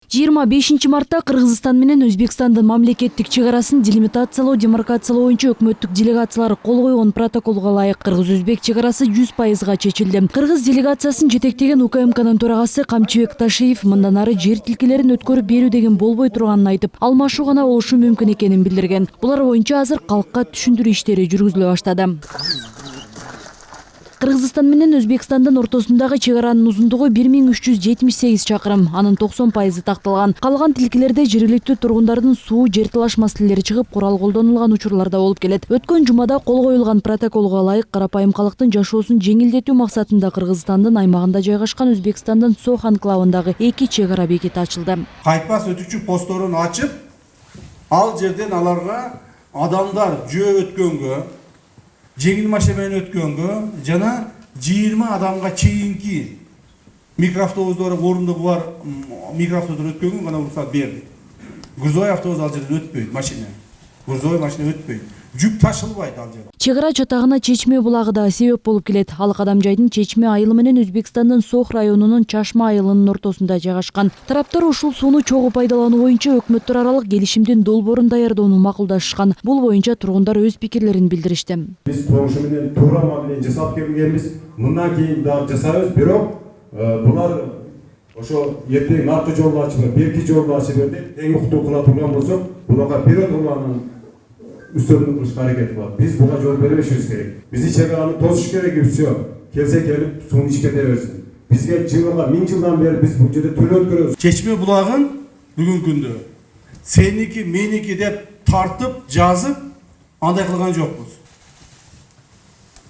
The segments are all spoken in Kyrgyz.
25 мартта Кыргызстан менен Өзбекстандын мамлекеттик чегарасын делимитациялоо, демаркациялоо боюнча өкмөттүк делегациялар кол койгон протоколго ылайык кыргыз-өзбек чегарасы 100% чечилди. Кыргыз делегациясын жетектеген УКМКнын төрагасы Камчыбек Ташиев мындан ары жер тилкелерин өткөрүп берүү деген болбой турганын айтып, алмашуу гана болушу мүмкүн экенин билдирген. Булар боюнча азыр калкка түшүндүрүү иштери жүргүзүлө баштады. Кыргызстан менен Өзбекстандын ортосундагы чегаранын узундугу 1378 чакырым, анын 90% такталган. Калган тилкелерде жергиликтүү тургундардын суу, жер талаш маселелери чыгып, курал колдонулган учурларда болуп келет. Өткөн жумада кол коюлган протоколго ылайык карапайым калктын жашоосун жеңилдетүү максатында Кыргызстандын аймагында жайгашкан Өзбекстандын Сох анклавындагы 2 чегара бекети ачылды. Кайтпас өтүүчү постторун ачып, ал жерден аларга адамдар жөө өткөнгө, жеңил машина менен өткөнгө жана 20 адамга чейинки микроавтобустар орундугу бар микроавтобустар өткөнгө гана уруксат берди. Грузовой автобус ал жерден өтпөйт, машина. Грузовой машина өтпөйт. Жүк ташылбайт ал жерде. Чегара чатагына Чечме булагы да себеп болуп келет. Ал Кадамжайдын Чечме айылы менен Өзбекстандын Сох районунун Чашма айылынын ортосунда жайгашкан. Тараптар ушул сууну чогуу пайдалануу боюнча өкмөттөр аралык келишимдин долбоорун даярдоону макулдашышкан. Бул боюнча тургундар өз пикирлерин билдиришти. Биз коңшу менен туура мамиле жасап келгенбиз. Мындан кийин дагы жасайбыз, бирок булар ошо эртең наркы жолду ачып, берки жолду ачып берди. Тең уктуу кыла турган болсок, буларга биротуланын үстөмдүк кылышка аракет кылат. Биз буга жол бербешибиз керек. Бизди чегараны тосуш керек, все. Келсе келип сууну ичкете берсин. Бизге жылга 1000 жылдан бери биз бул жерде төлөп өткөрөбүз. Чечме булагын бүгүнкү күндө сеники, меники деп тартып, жазып, андай кылган жокпуз.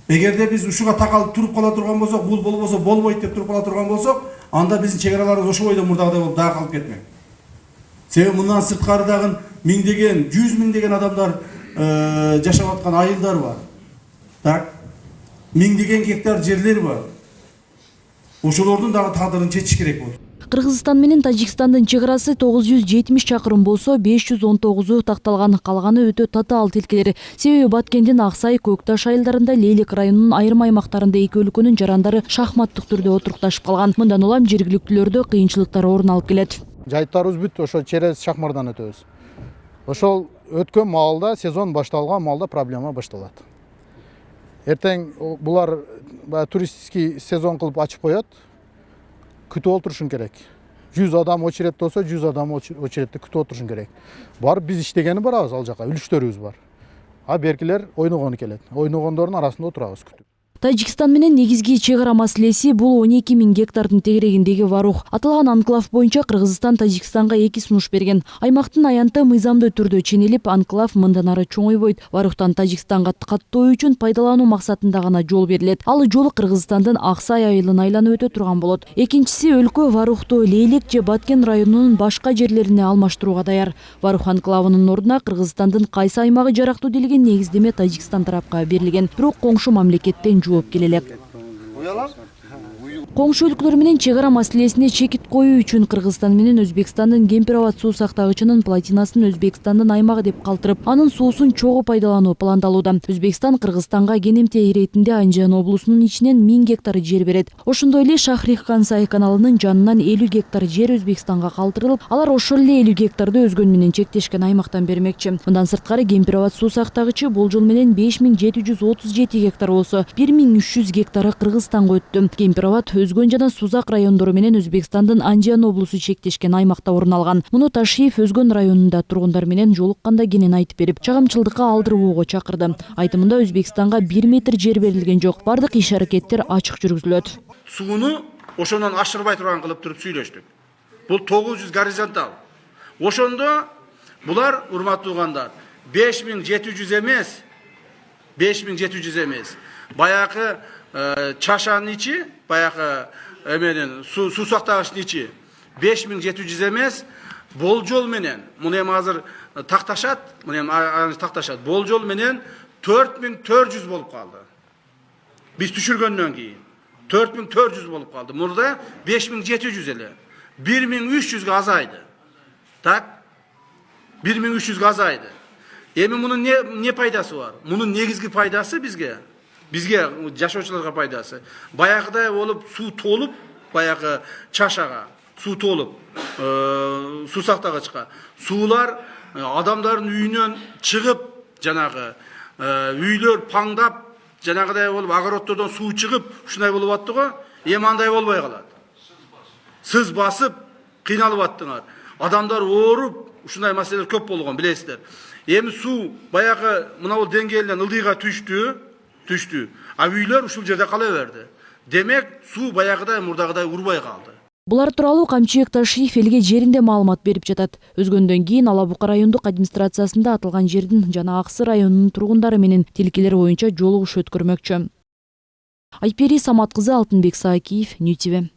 Эгерде биз ушуга такалып туруп кала турган болсок, бул болбосо болбойт деп туруп кала турган болсок, анда биздин чегараларыбыз ошо бойдон мурдагыдай болуп дагы калып кетмек. Себеби мындан сырткарыдагы миңдеген, 100 миңдеген адамдар жашап аткан айылдар бар. Так, миңдеген гектар жерлер бар. Ошолордун дагы тагдырын чечиш керек болот. Кыргызстан менен Тажикстандын чегарасы 970 чакырым болсо, 519 такталган, калганы өтө татаал тилкелер. Себеби Баткендин Аксай, Көкташ айылдарында, Лейлик районунун айрым аймактарында эки өлкөнүн жарандары шахматтык түрдө отурукташып калган. Мындан улам жергиликтүүлөрдө кыйынчылыктар орун алып келет. Жайыттарыбыз бүт ошо через Шахмардан өтөбүз. Ошол өткөн маалда, сезон башталган маалда проблема башталат. Эртең булар туристский сезон кылып ачып коет. Күтүп отурушун керек. 100 адам очередде болсо, 100 адам очередде күтүп отурушун керек. Барып биз иштегени барабыз ал жака, үлүштөрүбүз бар. А беркилер ойногону келет. Ойногондордун арасында отурабыз күтүп. Тажикстан менен негизги чегара маселеси бул 12 000 гектардын тегерегиндеги Варух. Аталган анклав боюнча Кыргызстан Тажикстанга 2 сунуш берген. Аймактын аянты мыйзамдуу түрдө ченелип, анклав мындан ары чоңойбойт. Варухтан Тажикстанга каттоо үчүн пайдалануу максатында гана жол берилет. Ал жол Кыргызстандын Аксай айылын айланып өтө турган болот. Экинчиси өлкө Варухту Лейлик же Баткен районунун башка жерлерине алмаштырууга даяр. Варух анклавынын ордуна Кыргызстандын кайсы аймагы жарактуу делген негиздеме Тажикстан тарапка берилген. Бирок коңшу мамлекеттен жооп келелек. Коңшу өлкөлөр менен чегара маселесине чекит коюу үчүн Кыргызстан менен Өзбекстандын Кемпироват суу сактагычынын плотинасын Өзбекстандын аймагы деп калтырып, анын суусун чогуу пайдалануу пландалууда. Өзбекстан Кыргызстанга кенемте иретинде Анжан облусунун ичинен 1000 гектар жер берет. Ошондой эле Шахрих-Кансай каналынын жанынан 50 гектар жер Өзбекстанга калтырылып, алар ошол эле 50 гектарды өзгөн менен чектешкен аймактан бермекчи. Мындан сырткары Кемпироват суу сактагычы болжол менен 5737 гектар болсо, 1300 гектары Кыргызстанга өттү. Кемпироват Өзгөн жана Сузак райондору менен Өзбекстандын Анжан облусу чектешкен аймакта орун алган. Муну Ташиев Өзгөн районунда тургундар менен жолукканда кенен айтып берип, чагымчылдыкка алдырбоого чакырды. Айтымында Өзбекстанга 1 метр жер берилген жок. Бардык иш-аракеттер ачык жүргүзүлөт. Сууну ошондон ашырбай турган кылып туруп сүйлөштүк. Бул 900 горизонтал. Ошондо булар, урматтуу угандар, 5700 эмес, 5700 эмес. Баягы чашанын ичи, баягы эменин суу сактагычтын ичи 5700 эмес, болжол менен, муну эми азыр такташат, муну эми такташат. Болжол менен 4400 болуп калды. Биз түшүргөндөн кийин 4400 болуп калды. Мурда 5700 эле. 1300 азайды. Так? 1300 азайды. Эми мунун не пайдасы бар? Мунун негизги пайдасы бизге жашоочуларга пайдасы. Баягыдай болуп суу толуп, баягы чашага суу толуп, суу сактагычка. Суулар адамдардын үйүнөн чыгып, жанагы үйлөр паңдап, жанагыдай болуп, огороддордон суу чыгып, ушундай болуп атты го. Эми андай болбой калат. Сыз басып, кыйналып аттыңар. Адамдар ооруп, ушундай маселелер көп болгон, билесиздер. Эми суу баягы мына бул деңгээлден ылдыйга түштү. А үйлөр ушул жерде кала берди. Демек, суу баягыдай мурдагыдай урбай калды. Булар тууралуу Камчыбек Ташиев элге жеринде маалымат берип жатат. Өзгөндөн кийин Ала Бука райондук администрациясында атылган жердин жана Аксы районунун тургундары менен тилкелер боюнча жолугуш өткөрмөкчү. Айпери Самат кызы, Алтынбек Саакиев, Нью ТВ.